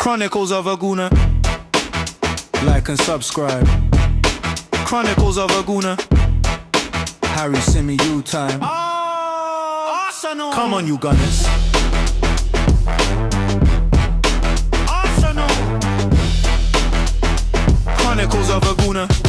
Chronicles of a Gooner. Like and subscribe. Chronicles of a Gooner. Harry Symeou time. Arsenal. Come on, you Gunners. Arsenal. Chronicles of a Gooner.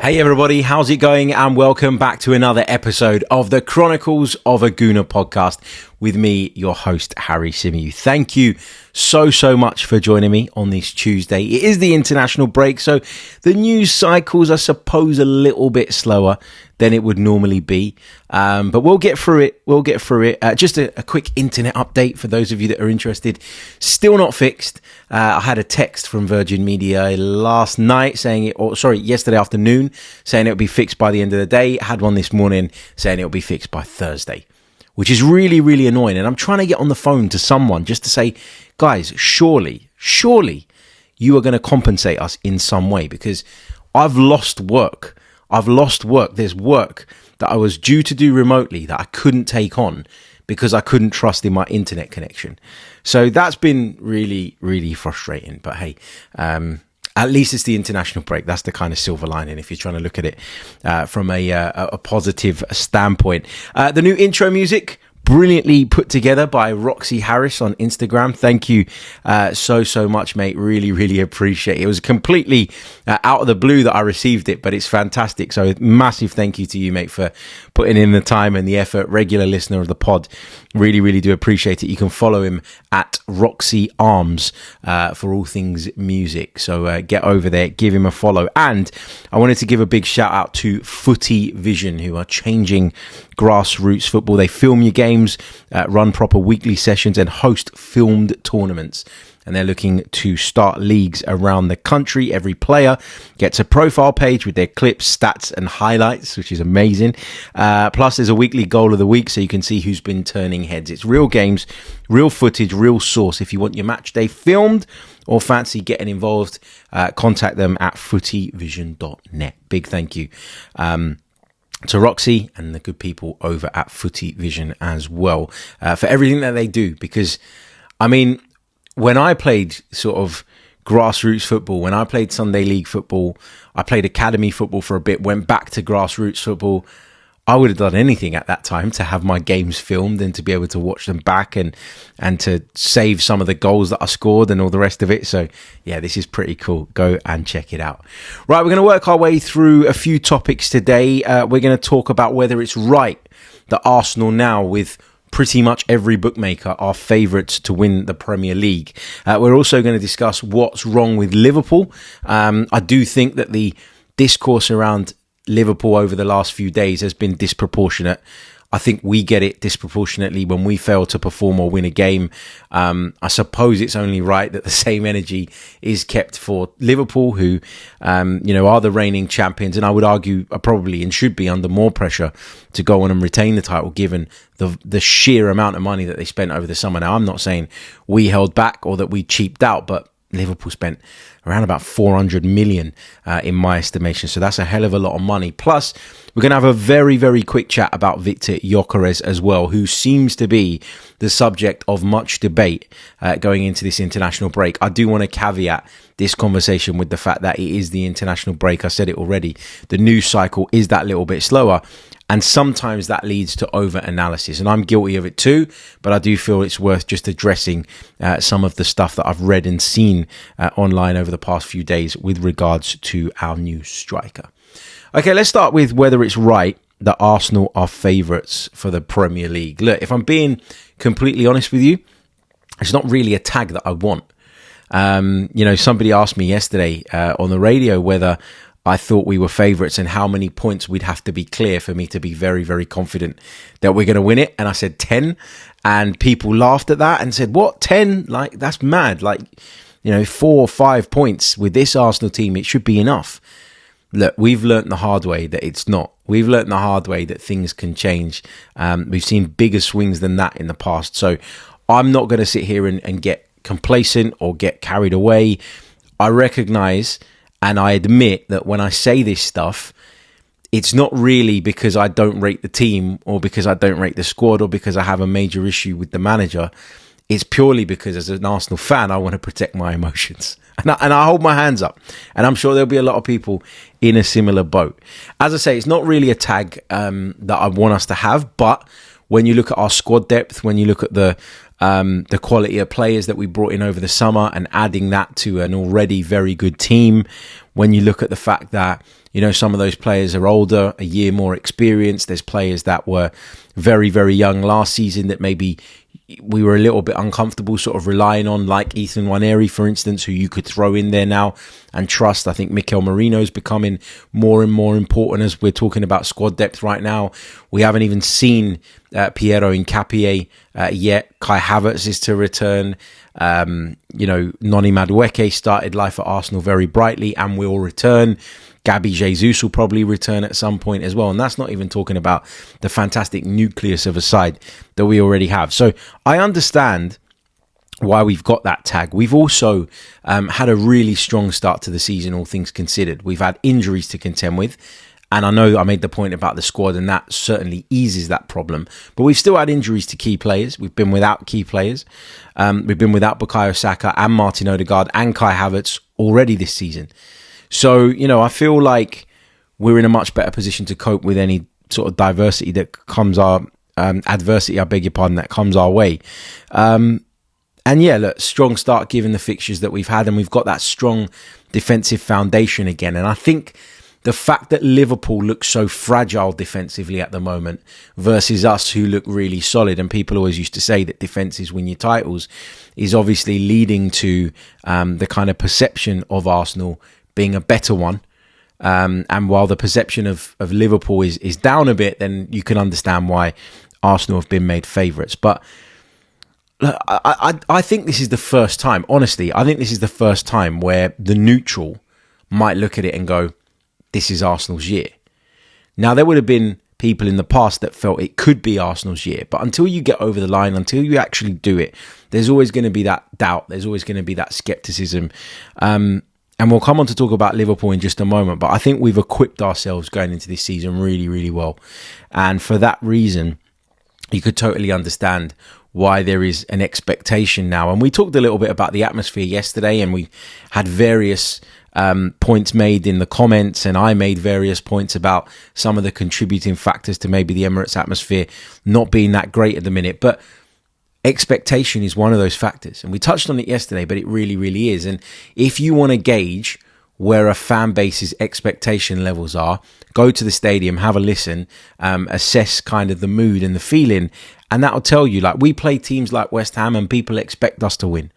Hey everybody, how's it going? And welcome back to another episode of the Chronicles of a Gooner podcast with me, your host, Harry Symeou. Thank you so much for joining me on this Tuesday. It is the international break, so the news cycles, I suppose, a little bit slower than it would normally be. But we'll get through it. Just a quick internet update for those of you that are interested. Still not fixed. I had a text from Virgin Media last night yesterday afternoon saying it'll be fixed by the end of the day. I had one this morning saying it'll be fixed by Thursday, which is really annoying. And I'm trying to get on the phone to someone just to say, guys, surely you are going to compensate us in some way, because I've lost work. There's work that I was due to do remotely that I couldn't take on because I couldn't trust in my internet connection. So that's been really frustrating. But hey, at least it's the international break. That's the kind of silver lining if you're trying to look at it from a positive standpoint. The new intro music, brilliantly put together by Roxy Harris on Instagram. Thank you so much, mate. Really appreciate it. It was completely out of the blue that I received it, but it's fantastic. So massive thank you to you, mate, for putting in the time and the effort. Regular listener of the pod. Really do appreciate it. You can follow him at Roxy Arms for all things music. So get over there, give him a follow. And I wanted to give a big shout out to Footy Vision, who are changing grassroots football. They film your games, run proper weekly sessions, and host filmed tournaments. And they're looking to start leagues around the country. Every player gets a profile page with their clips, stats, and highlights, which is amazing. Plus, there's a weekly goal of the week, so you can see who's been turning heads. It's real games, real footage, real source. If you want your match day filmed or fancy getting involved, contact them at footyvision.net. Big thank you to Roxy and the good people over at Footy Vision as well for everything that they do. Because, I mean, when I played sort of grassroots football, when I played Sunday League football, I played academy football for a bit, went back to grassroots football, I would have done anything at that time to have my games filmed and to be able to watch them back and to save some of the goals that I scored and all the rest of it. So yeah, this is pretty cool. Go and check it out. Right, we're going to work our way through a few topics today. We're going to talk about whether it's right that Arsenal now, with pretty much every bookmaker, are favourites to win the Premier League. We're also going to discuss what's wrong with Liverpool. I do think that the discourse around Liverpool over the last few days has been disproportionate. I think we get it disproportionately when we fail to perform or win a game. I suppose it's only right that the same energy is kept for Liverpool, who, are the reigning champions. And I would argue are probably and should be under more pressure to go on and retain the title, given the sheer amount of money that they spent over the summer. Now, I'm not saying we held back or that we cheaped out, but Liverpool spent around about 400 million in my estimation. So that's a hell of a lot of money. Plus, we're going to have a very quick chat about Viktor Gyökeres as well, who seems to be the subject of much debate going into this international break. I do want to caveat this conversation with the fact that it is the international break. I said it already. The news cycle is that little bit slower. And sometimes that leads to over-analysis. And I'm guilty of it too, but I do feel it's worth just addressing some of the stuff that I've read and seen online over the past few days with regards to our new striker. Okay, let's start with whether it's right that Arsenal are favourites for the Premier League. Look, if I'm being completely honest with you, it's not really a tag that I want. Somebody asked me yesterday on the radio whether I thought we were favourites and how many points we'd have to be clear for me to be very confident that we're going to win it. And I said 10, and people laughed at that and said, what, 10? Like, that's mad. 4 or 5 points with this Arsenal team, it should be enough. Look, we've learnt the hard way that it's not. We've learnt the hard way that things can change. We've seen bigger swings than that in the past. So I'm not going to sit here and get complacent or get carried away. I recognise and I admit that when I say this stuff, it's not really because I don't rate the team or because I don't rate the squad or because I have a major issue with the manager. it's purely because as an Arsenal fan, I want to protect my emotions. And I hold my hands up. And I'm sure there'll be a lot of people in a similar boat. As I say, it's not really a tag that I want us to have. But when you look at our squad depth, when you look at the quality of players that we brought in over the summer and adding that to an already very good team, when you look at the fact that, you know, some of those players are older, a year more experienced. There's players that were very, very young last season that maybe we were a little bit uncomfortable sort of relying on, like Ethan Nwaneri, for instance, who you could throw in there now and trust. I think Mikel Merino's becoming more and more important as we're talking about squad depth right now. We haven't even seen Piero Hincapié yet. Kai Havertz is to return. Noni Madueke started life at Arsenal very brightly and will return. Gabby Jesus will probably return at some point as well. And that's not even talking about the fantastic nucleus of a side that we already have. So I understand why we've got that tag. We've also had a really strong start to the season, all things considered. We've had injuries to contend with. And I know I made the point about the squad, and that certainly eases that problem. But we've still had injuries to key players. We've been without key players. We've been without Bukayo Saka and Martin Odegaard and Kai Havertz already this season. So, you know, I feel like we're in a much better position to cope with any sort of adversity that comes our way. And yeah, look, strong start given the fixtures that we've had, and we've got that strong defensive foundation again. And I think the fact that Liverpool looks so fragile defensively at the moment versus us who look really solid, and people always used to say that defences win your titles, is obviously leading to the kind of perception of Arsenal being a better one. And while the perception of Liverpool is down a bit, then you can understand why Arsenal have been made favourites. But look, I think this is the first time, honestly, I think this is the first time where the neutral might look at it and go, this is Arsenal's year. Now, there would have been people in the past that felt it could be Arsenal's year, but until you get over the line, until you actually do it, there's always going to be that doubt. There's always going to be that scepticism. And we'll come on to talk about Liverpool in just a moment, but I think we've equipped ourselves going into this season really, really well. And for that reason, you could totally understand why there is an expectation now. And we talked a little bit about the atmosphere yesterday, and we had various points made in the comments, and I made various points about some of the contributing factors to maybe the Emirates atmosphere not being that great at the minute. But expectation is one of those factors, and we touched on it yesterday, but it really, really is. And if you want to gauge where a fan base's expectation levels are, go to the stadium, have a listen, assess kind of the mood and the feeling, and that'll tell you, like, we play teams like West Ham and people expect us to win.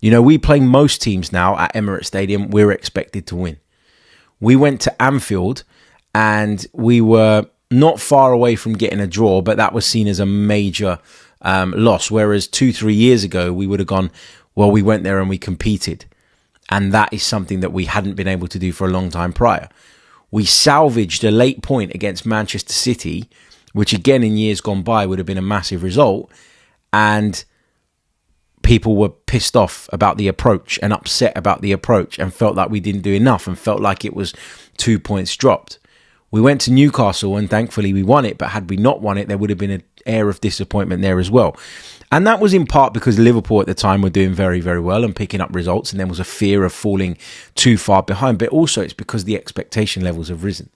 You know, we play most teams now at Emirates Stadium, we're expected to win. We went to Anfield and we were not far away from getting a draw, but that was seen as a major loss. Whereas 2-3 years ago, we would have gone, well, we went there and we competed. And that is something that we hadn't been able to do for a long time prior. We salvaged a late point against Manchester City, which again in years gone by would have been a massive result. And people were pissed off about the approach and upset about the approach and felt like we didn't do enough and felt like it was 2 points dropped. We went to Newcastle and thankfully we won it, but had we not won it, there would have been an air of disappointment there as well. And that was in part because Liverpool at the time were doing very, very well and picking up results, and there was a fear of falling too far behind. But also it's because the expectation levels have risen.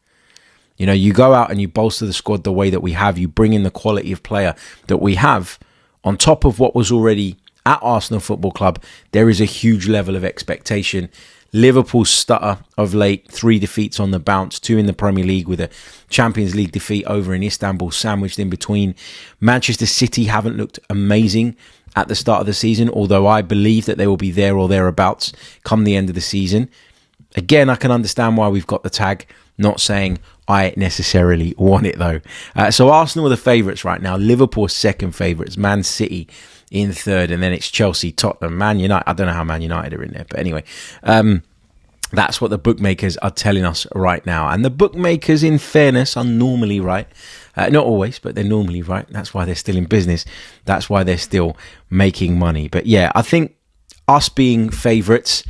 You know, you go out and you bolster the squad the way that we have, you bring in the quality of player that we have on top of what was already at Arsenal Football Club. There is a huge level of expectation. Liverpool's stutter of late, 3 defeats on the bounce, 2 in the Premier League with a Champions League defeat over in Istanbul sandwiched in between. Manchester City haven't looked amazing at the start of the season, although I believe that they will be there or thereabouts come the end of the season. Again, I can understand why we've got the tag, not saying I necessarily want it though. So Arsenal are the favourites right now. Liverpool are second favourites. Man City in third, and then it's Chelsea, Tottenham, Man United. I don't know how Man United are in there, but anyway, that's what the bookmakers are telling us right now. And the bookmakers, in fairness, are normally right. Not always, but they're normally right. That's why they're still in business. That's why they're still making money. But yeah, I think us being favourites,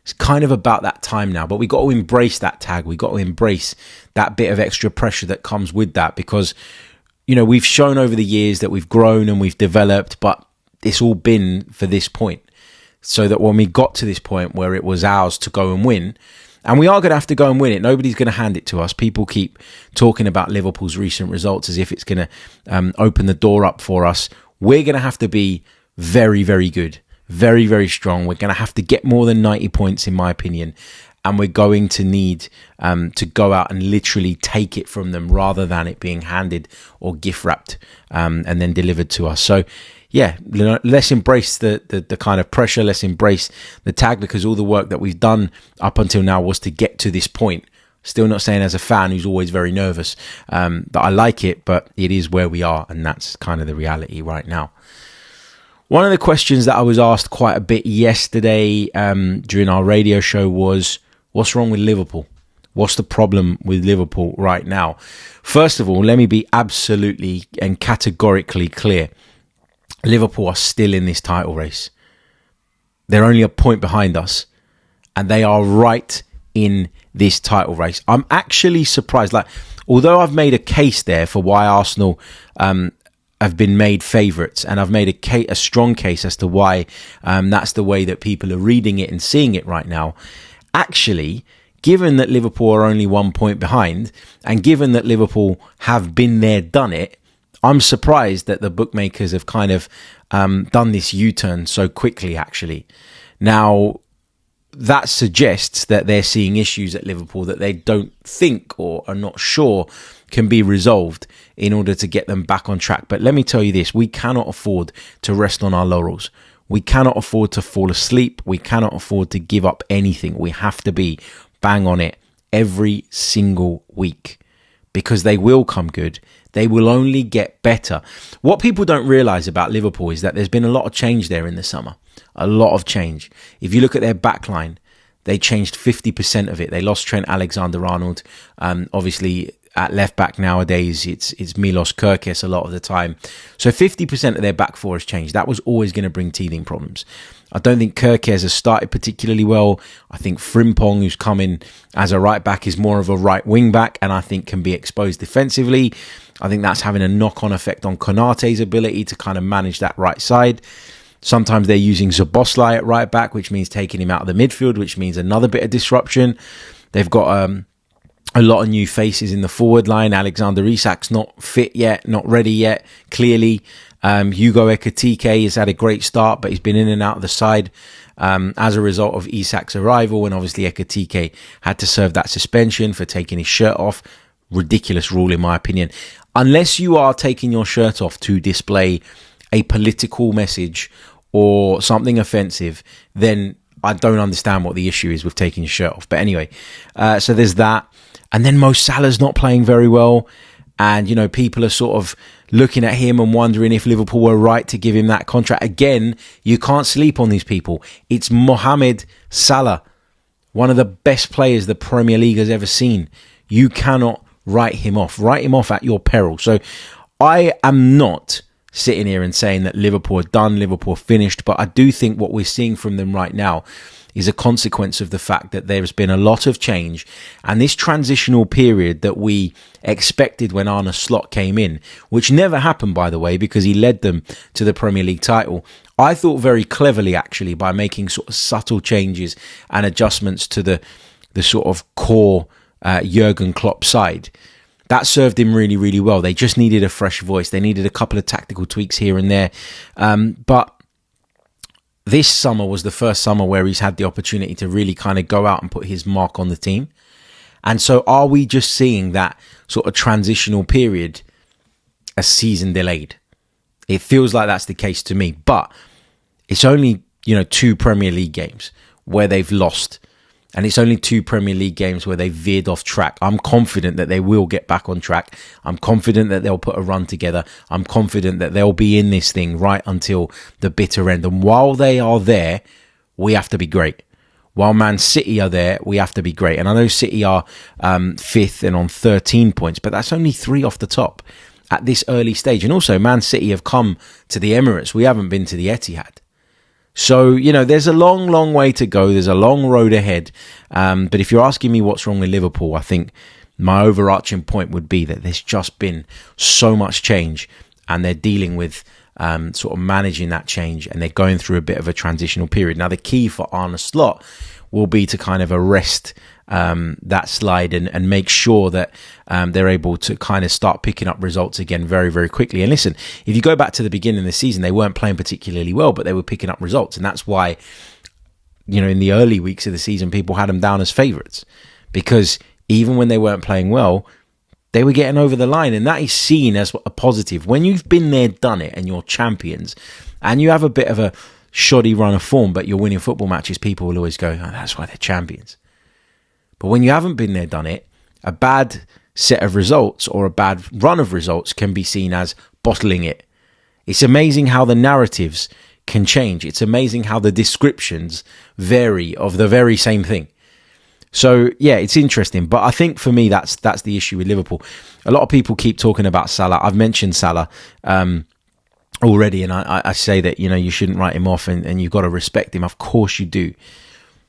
it's kind of about that time now. But we got to embrace that tag. We got to embrace that bit of extra pressure that comes with that, because, you know, we've shown over the years that we've grown and we've developed, but it's all been for this point. So that when we got to this point where it was ours to go and win, and we are going to have to go and win it. Nobody's going to hand it to us. People keep talking about Liverpool's recent results as if it's going to open the door up for us. We're going to have to be very, very good, very, very strong. We're going to have to get more than 90 points, in my opinion. And we're going to need to go out and literally take it from them rather than it being handed or gift wrapped and then delivered to us. So, yeah, let's embrace the kind of pressure. Let's embrace the tag, because all the work that we've done up until now was to get to this point. Still not saying as a fan who's always very nervous that I like it, but it is where we are, and that's kind of the reality right now. One of the questions that I was asked quite a bit yesterday during our radio show was, what's wrong with Liverpool? What's the problem with Liverpool right now? First of all, let me be absolutely and categorically clear. Liverpool are still in this title race. They're only a point behind us, and they are right in this title race. I'm actually surprised. Like, although I've made a case there for why Arsenal have been made favourites, and I've made a strong case as to why that's the way that people are reading it and seeing it right now. Actually, given that Liverpool are only 1 point behind, and given that Liverpool have been there, done it, I'm surprised that the bookmakers have kind of done this U-turn so quickly, actually. Now, that suggests that they're seeing issues at Liverpool that they don't think or are not sure can be resolved in order to get them back on track. But let me tell you this, we cannot afford to rest on our laurels. We cannot afford to fall asleep. We cannot afford to give up anything. We have to be bang on it every single week, because they will come good. They will only get better. What people don't realise about Liverpool is that there's been a lot of change there in the summer. A lot of change. If you look at their backline, they changed 50% of it. They lost Trent Alexander-Arnold. Obviously, at left back nowadays, it's Milos Gyökeres a lot of the time. So 50% of their back four has changed. That was always going to bring teething problems. I don't think Gyökeres has started particularly well. I think Frimpong, who's come in as a right back, is more of a right wing back, and I think can be exposed defensively. I think that's having a knock-on effect on Konate's ability to kind of manage that right side. Sometimes they're using Szoboszlai at right back, which means taking him out of the midfield, which means another bit of disruption. They've got a lot of new faces in the forward line. Alexander Isak's not fit yet, not ready yet, clearly. Hugo Ekitike has had a great start, but he's been in and out of the side as a result of Isak's arrival. And obviously Ekitike had to serve that suspension for taking his shirt off. Ridiculous rule, in my opinion. Unless you are taking your shirt off to display a political message or something offensive, then I don't understand what the issue is with taking your shirt off. But anyway, so there's that. And then Mo Salah's not playing very well. And, you know, people are sort of looking at him and wondering if Liverpool were right to give him that contract. Again, you can't sleep on these people. It's Mohamed Salah, one of the best players the Premier League has ever seen. You cannot write him off. Write him off at your peril. So I am not sitting here and saying that Liverpool are done, Liverpool finished, but I do think what we're seeing from them right now is a consequence of the fact that there's been a lot of change, and this transitional period that we expected when Arne Slot came in, which never happened, by the way, because he led them to the Premier League title, I thought very cleverly, actually, by making sort of subtle changes and adjustments to the sort of core Jurgen Klopp side. That served him really, really well. They just needed a fresh voice. They needed a couple of tactical tweaks here and there. But this summer was the first summer where he's had the opportunity to really kind of go out and put his mark on the team. And so are we just seeing that sort of transitional period a season delayed? It feels like that's the case to me. But it's only, 2 Premier League games where they've lost. And it's only 2 Premier League games where they veered off track. I'm confident that they will get back on track. I'm confident that they'll put a run together. I'm confident that they'll be in this thing right until the bitter end. And while they are there, we have to be great. While Man City are there, we have to be great. And I know City are 5th and on 13 points, but that's only 3 off the top at this early stage. And also, Man City have come to the Emirates. We haven't been to the Etihad. So, there's a long, long way to go. There's a long road ahead. But if you're asking me what's wrong with Liverpool, I think my overarching point would be that there's just been so much change, and they're dealing with sort of managing that change, and they're going through a bit of a transitional period. Now, the key for Arne Slot will be to kind of arrest that slide and make sure that they're able to kind of start picking up results again very, very quickly. And listen, if you go back to the beginning of the season, they weren't playing particularly well, but they were picking up results. And that's why, in the early weeks of the season, people had them down as favourites, because even when they weren't playing well, they were getting over the line. And that is seen as a positive. When you've been there, done it, and you're champions, and you have a bit of a shoddy run of form, but you're winning football matches, people will always go, oh, that's why they're champions. But when you haven't been there, done it, a bad set of results or a bad run of results can be seen as bottling it. It's amazing how the narratives can change. It's amazing how the descriptions vary of the very same thing. So, yeah, it's interesting. But I think for me, that's the issue with Liverpool. A lot of people keep talking about Salah. I've mentioned Salah already, and I say that, you shouldn't write him off and you've got to respect him. Of course you do.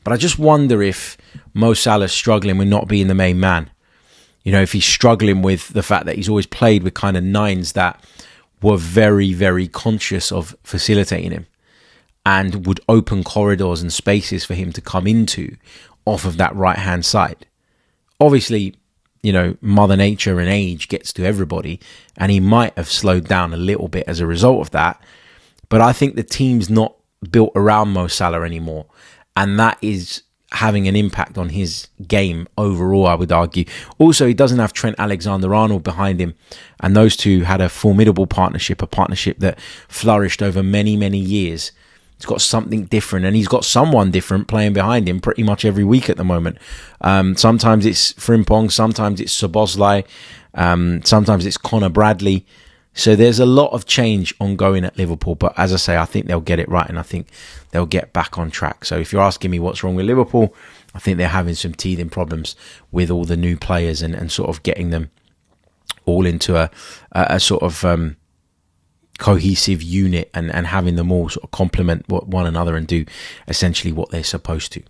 But I just wonder if Mo Salah's struggling with not being the main man. If he's struggling with the fact that he's always played with kind of nines that were very, very conscious of facilitating him and would open corridors and spaces for him to come into off of that right-hand side. Obviously, Mother Nature and age gets to everybody, and he might have slowed down a little bit as a result of that. But I think the team's not built around Mo Salah anymore, and that is having an impact on his game overall, I would argue. Also, he doesn't have Trent Alexander-Arnold behind him, and those two had a formidable partnership, a partnership that flourished over many, many years. He's got something different, and he's got someone different playing behind him pretty much every week at the moment. Sometimes it's Frimpong, sometimes it's Szoboszlai, sometimes it's Connor Bradley. So there's a lot of change ongoing at Liverpool, but as I say, I think they'll get it right, and I think they'll get back on track. So if you're asking me what's wrong with Liverpool, I think they're having some teething problems with all the new players and sort of getting them all into a sort of cohesive unit and having them all sort of complement one another and do essentially what they're supposed to.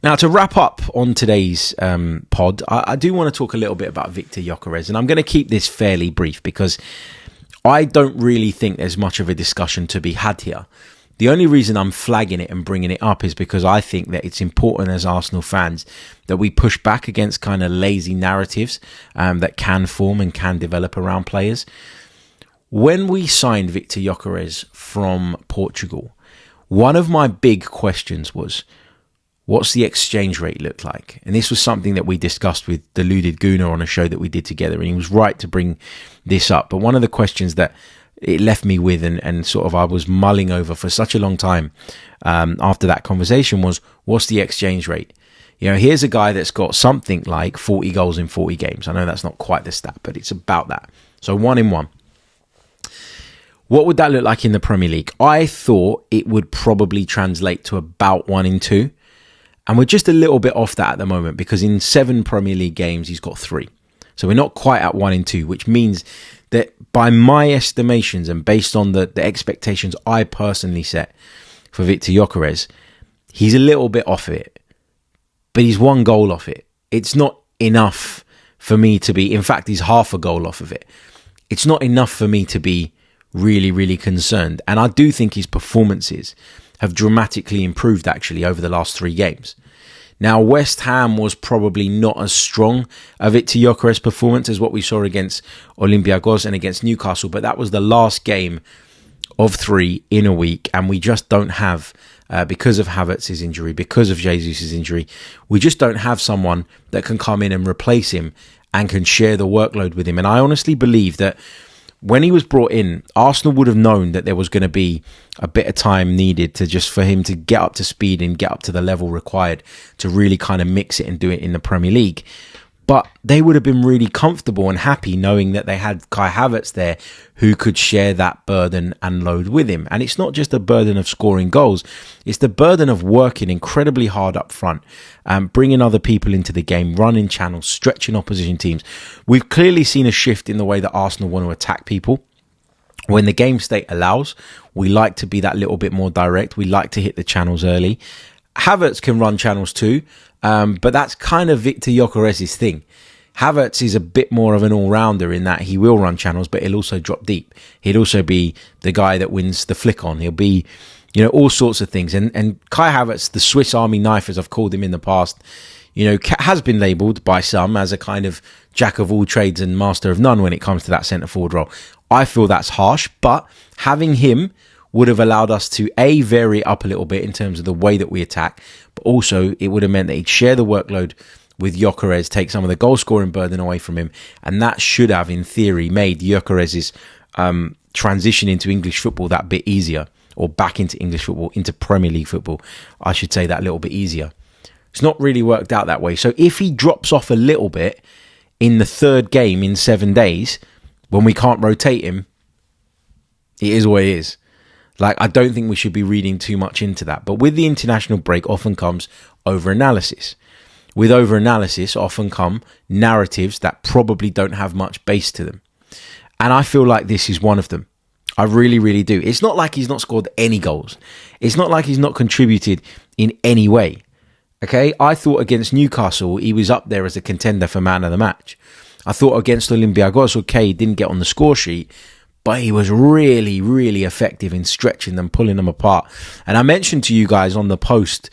Now, to wrap up on today's pod, I do want to talk a little bit about Viktor Gyökeres, and I'm going to keep this fairly brief because I don't really think there's much of a discussion to be had here. The only reason I'm flagging it and bringing it up is because I think that it's important as Arsenal fans that we push back against kind of lazy narratives that can form and can develop around players. When we signed Viktor Gyökeres from Portugal, one of my big questions was, what's the exchange rate look like? And this was something that we discussed with Deluded Gooner on a show that we did together, and he was right to bring this up. But one of the questions that it left me with and sort of I was mulling over for such a long time after that conversation was, what's the exchange rate? Here's a guy that's got something like 40 goals in 40 games. I know that's not quite the stat, but it's about that. So 1 in 1. What would that look like in the Premier League? I thought it would probably translate to about 1 in 2. And we're just a little bit off that at the moment because in 7 Premier League games, he's got 3. So we're not quite at 1 in 2, which means that by my estimations and based on the expectations I personally set for Viktor Gyökeres, he's a little bit off it. But he's 1 goal off it. It's not enough for me to be... In fact, he's half a goal off of it. It's not enough for me to be really, really concerned. And I do think his performances have dramatically improved actually over the last 3 games. Now, West Ham was probably not as strong a Viktor Gyökeres performance as what we saw against Olympiacos and against Newcastle, but that was the last game of 3 in a week, and we just don't have, because of Havertz's injury, because of Jesus' injury, we just don't have someone that can come in and replace him and can share the workload with him. And I honestly believe that when he was brought in, Arsenal would have known that there was going to be a bit of time needed to just for him to get up to speed and get up to the level required to really kind of mix it and do it in the Premier League. But they would have been really comfortable and happy knowing that they had Kai Havertz there who could share that burden and load with him. And it's not just a burden of scoring goals. It's the burden of working incredibly hard up front, bringing other people into the game, running channels, stretching opposition teams. We've clearly seen a shift in the way that Arsenal want to attack people. When the game state allows, we like to be that little bit more direct. We like to hit the channels early. Havertz can run channels too, but that's kind of Viktor Gyökeres' thing. Havertz is a bit more of an all-rounder in that he will run channels, but he'll also drop deep. He'll also be the guy that wins the flick on. He'll be, all sorts of things. And Kai Havertz, the Swiss Army knife, as I've called him in the past, has been labelled by some as a kind of jack of all trades and master of none when it comes to that centre-forward role. I feel that's harsh, but having him would have allowed us to, A, vary up a little bit in terms of the way that we attack, but also it would have meant that he'd share the workload with Gyokeres, take some of the goal-scoring burden away from him, and that should have, in theory, made Gyokeres' transition into English football that bit easier, or back into English football, into Premier League football, I should say, that little bit easier. It's not really worked out that way. So if he drops off a little bit in the third game in 7 days, when we can't rotate him, it is what it is. I don't think we should be reading too much into that. But with the international break often comes over-analysis. With over-analysis often come narratives that probably don't have much base to them. And I feel like this is one of them. I really, really do. It's not like he's not scored any goals. It's not like he's not contributed in any way. Okay, I thought against Newcastle, he was up there as a contender for man of the match. I thought against Olympiacos, okay, he didn't get on the score sheet, but he was really, really effective in stretching them, pulling them apart. And I mentioned to you guys on the post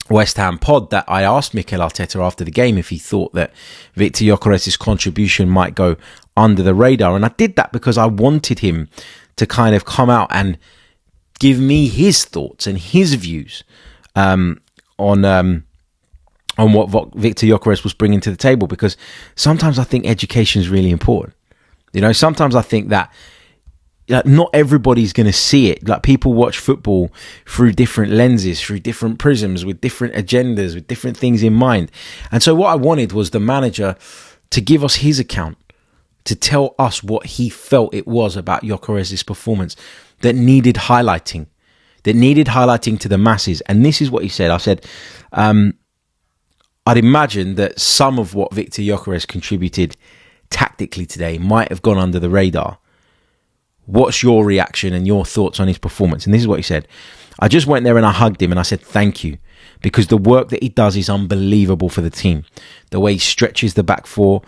West Ham pod that I asked Mikel Arteta after the game if he thought that Viktor Gyökeres' contribution might go under the radar. And I did that because I wanted him to kind of come out and give me his thoughts and his views on what Viktor Gyökeres was bringing to the table, because sometimes I think education is really important. Sometimes I think that not everybody's going to see it. People watch football through different lenses, through different prisms, with different agendas, with different things in mind. And so what I wanted was the manager to give us his account, to tell us what he felt it was about Gyökeres' performance that needed highlighting. To the masses. And this is what he said. I said, I'd imagine that some of what Viktor Gyökeres contributed tactically today might have gone under the radar. What's your reaction and your thoughts on his performance? And this is what he said. I just went there and I hugged him and I said, thank you. Because the work that he does is unbelievable for the team. The way he stretches the back four,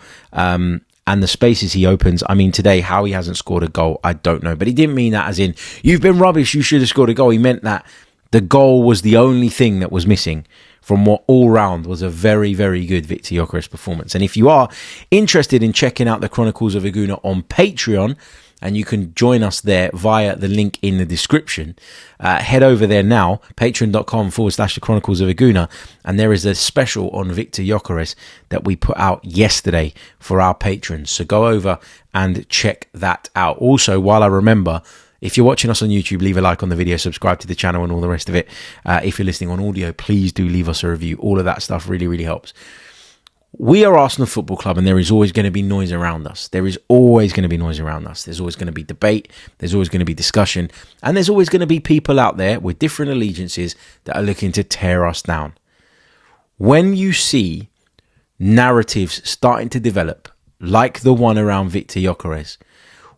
and the spaces he opens. I mean, today, how he hasn't scored a goal, I don't know. But he didn't mean that as in, you've been rubbish, you should have scored a goal. He meant that the goal was the only thing that was missing from what all round was a very, very good Viktor Gyökeres performance. And if you are interested in checking out the Chronicles of a Gooner on Patreon, and you can join us there via the link in the description. Head over there now, patreon.com/the Chronicles of a Gooner, and there is a special on Viktor Gyökeres that we put out yesterday for our patrons. So go over and check that out. Also, while I remember, if you're watching us on YouTube, leave a like on the video, subscribe to the channel and all the rest of it. If you're listening on audio, please do leave us a review. All of that stuff really, really helps. We are Arsenal Football Club, and there is always going to be noise around us. There's always going to be debate. There's always going to be discussion. And there's always going to be people out there with different allegiances that are looking to tear us down. When you see narratives starting to develop, like the one around Viktor Gyökeres,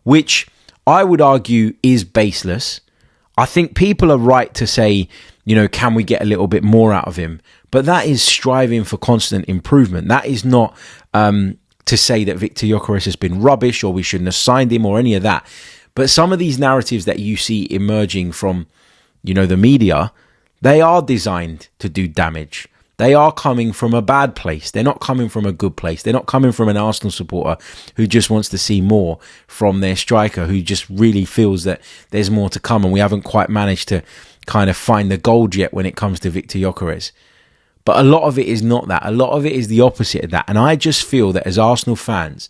which I would argue is baseless, I think people are right to say, can we get a little bit more out of him? But that is striving for constant improvement. That is not to say that Viktor Gyökeres has been rubbish or we shouldn't have signed him or any of that. But some of these narratives that you see emerging from, the media, they are designed to do damage. They are coming from a bad place. They're not coming from a good place. They're not coming from an Arsenal supporter who just wants to see more from their striker, who just really feels that there's more to come and we haven't quite managed to kind of find the gold yet when it comes to Viktor Gyökeres. But a lot of it is not that. A lot of it is the opposite of that. And I just feel that as Arsenal fans,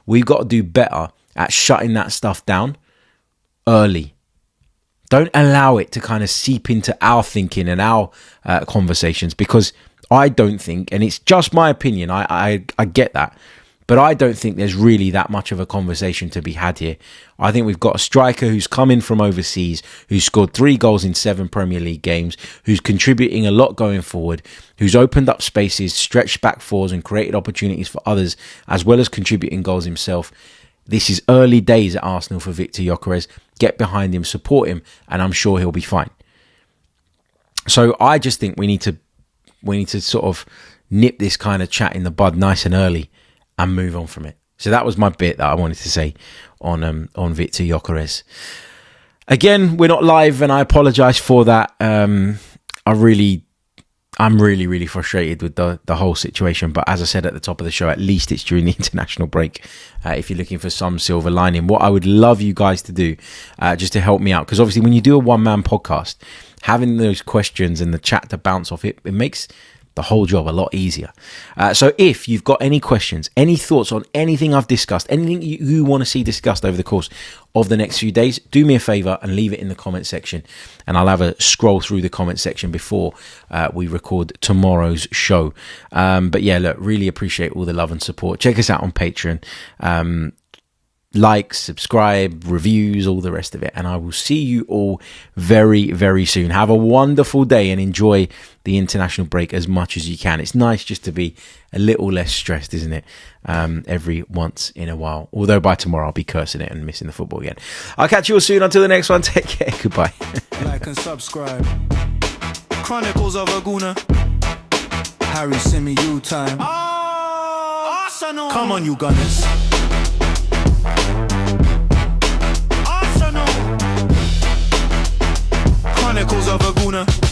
we've got to do better at shutting that stuff down early. Don't allow it to kind of seep into our thinking and our conversations, because I don't think, and it's just my opinion, I get that, but I don't think there's really that much of a conversation to be had here. I think we've got a striker who's come in from overseas, who's scored 3 goals in 7 Premier League games, who's contributing a lot going forward, who's opened up spaces, stretched back fours and created opportunities for others, as well as contributing goals himself. This is early days at Arsenal for Viktor Gyökeres. Get behind him, support him, and I'm sure he'll be fine. So I just think we need to sort of nip this kind of chat in the bud nice and early and move on from it. So that was my bit that I wanted to say on Viktor Gyökeres. Again, we're not live, and I apologise for that. I'm really frustrated with the whole situation. But as I said at the top of the show, at least it's during the international break. If you're looking for some silver lining, what I would love you guys to do, just to help me out, because obviously when you do a one-man podcast, having those questions and the chat to bounce off it makes the whole job a lot easier. So if you've got any questions, any thoughts on anything I've discussed, anything you want to see discussed over the course of the next few days, do me a favour and leave it in the comment section, and I'll have a scroll through the comment section before we record tomorrow's show. But yeah, look, really appreciate all the love and support. Check us out on Patreon. Like, subscribe, reviews, all the rest of it. And I will see you all very, very soon. Have a wonderful day and enjoy the international break as much as you can. It's nice just to be a little less stressed, isn't it? Every once in a while. Although by tomorrow I'll be cursing it and missing the football again. I'll catch you all soon. Until the next one, take care. Goodbye. Like and subscribe. Chronicles of a Gooner. Harry Symeou time. Arsenal. Come on, you Gunners. Arsenal. Chronicles of a Gooner.